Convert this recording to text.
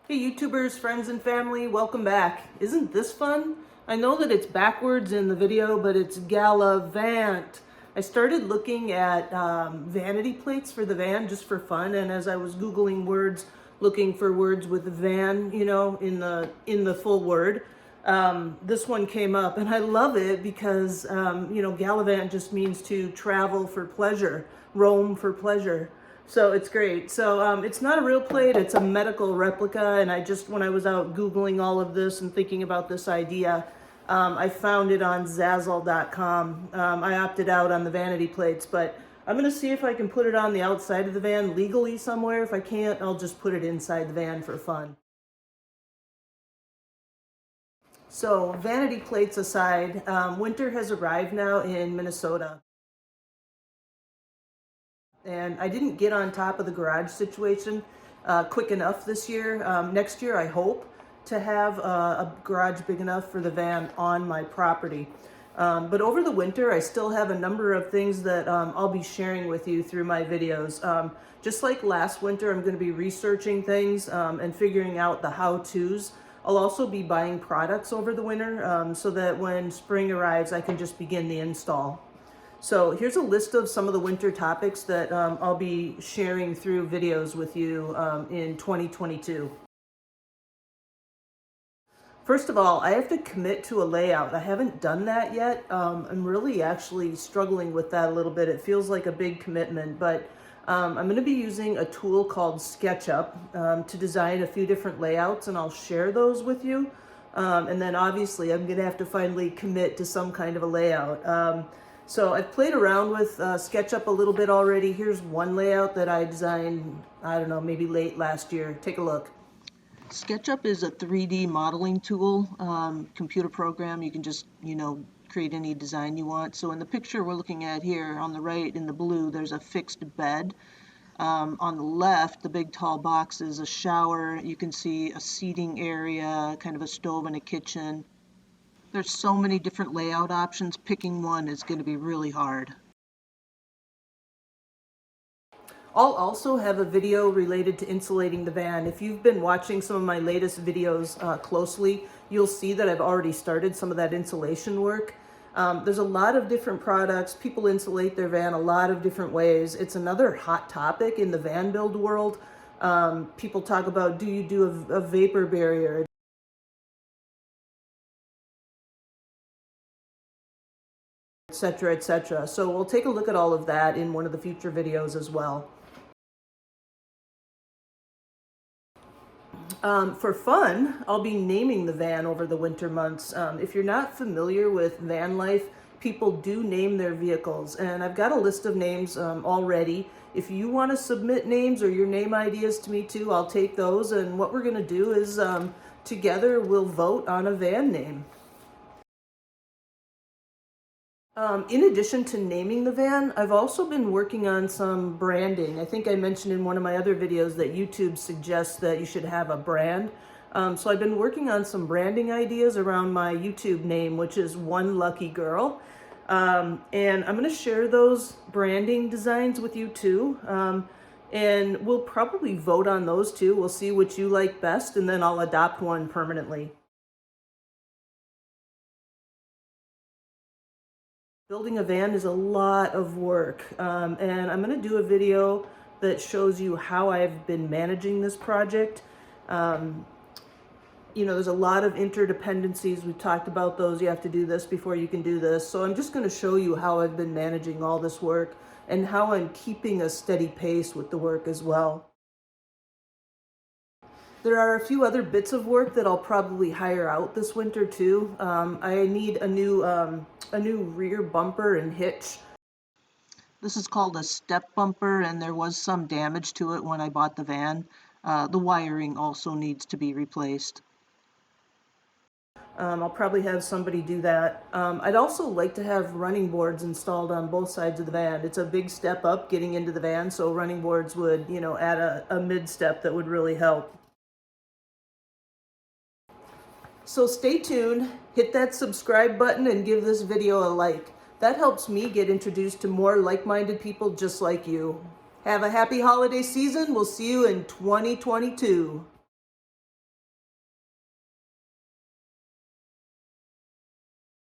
Hey YouTubers, friends and family, welcome back. Isn't this fun? I know that it's backwards in the video, but it's Galavant. I started looking at vanity plates for the van just for fun, and as I was Googling words, looking for words with van, you know, in the full word, this one came up, and I love it because, you know, Galavant just means to travel for pleasure, roam for pleasure. So it's great. So it's not a real plate, it's a medical replica. And when I was out Googling all of this and thinking about this idea, I found it on Zazzle.com. I opted out on the vanity plates, but I'm going to see if I can put it on the outside of the van legally somewhere. If I can't, I'll just put it inside the van for fun. So vanity plates aside, winter has arrived now in Minnesota. And I didn't get on top of the garage situation quick enough this year. Next year, I hope to have a garage big enough for the van on my property. But over the winter, I still have a number of things that I'll be sharing with you through my videos. Just like last winter, I'm going to be researching things and figuring out the how-tos. I'll also be buying products over the winter so that when spring arrives, I can just begin the install. So here's a list of some of the winter topics that I'll be sharing through videos with you in 2022. First of all, I have to commit to a layout. I haven't done that yet. I'm really actually struggling with that a little bit. It feels like a big commitment, but I'm going to be using a tool called Sketchup to design a few different layouts, and I'll share those with you. And then obviously I'm going to have to finally commit to some kind of a layout. So I've played around with SketchUp a little bit already. Here's one layout that I designed, I don't know, maybe late last year. Take a look. SketchUp is a 3D modeling tool, computer program. You can just, you know, create any design you want. So in the picture we're looking at here, on the right in the blue, there's a fixed bed. On the left, the big tall box is a shower. You can see a seating area, kind of a stove and a kitchen. There's so many different layout options. Picking one is going to be really hard. I'll also have a video related to insulating the van. If you've been watching some of my latest videos closely, you'll see that I've already started some of that insulation work. There's a lot of different products. People insulate their van a lot of different ways. It's another hot topic in the van build world. People talk about, do you do a vapor barrier? Etc., etc. So we'll take a look at all of that in one of the future videos as well. For fun, I'll be naming the van over the winter months. If you're not familiar with van life, people do name their vehicles, and I've got a list of names already. If you want to submit names or your name ideas to me too, I'll take those, and what we're going to do is together we'll vote on a van name. In addition to naming the van, I've also been working on some branding. I think I mentioned in one of my other videos that YouTube suggests that you should have a brand. So I've been working on some branding ideas around my YouTube name, which is One Lucky Girl. And I'm going to share those branding designs with you too. And we'll probably vote on those too. We'll see which you like best, and then I'll adopt one permanently. Building a van is a lot of work, and I'm going to do a video that shows you how I've been managing this project. You know, there's a lot of interdependencies. We've talked about those. You have to do this before you can do this. So I'm just going to show you how I've been managing all this work and how I'm keeping a steady pace with the work as well. There are a few other bits of work that I'll probably hire out this winter too. I need a new rear bumper and hitch. This is called a step bumper, and there was some damage to it when I bought the van. The wiring also needs to be replaced. I'll probably have somebody do that. I'd also like to have running boards installed on both sides of the van. It's a big step up getting into the van, so running boards would, you know, add a mid-step that would really help. So stay tuned, hit that subscribe button, and give this video a like. That helps me get introduced to more like-minded people just like you. Have a happy holiday season. We'll see you in 2022.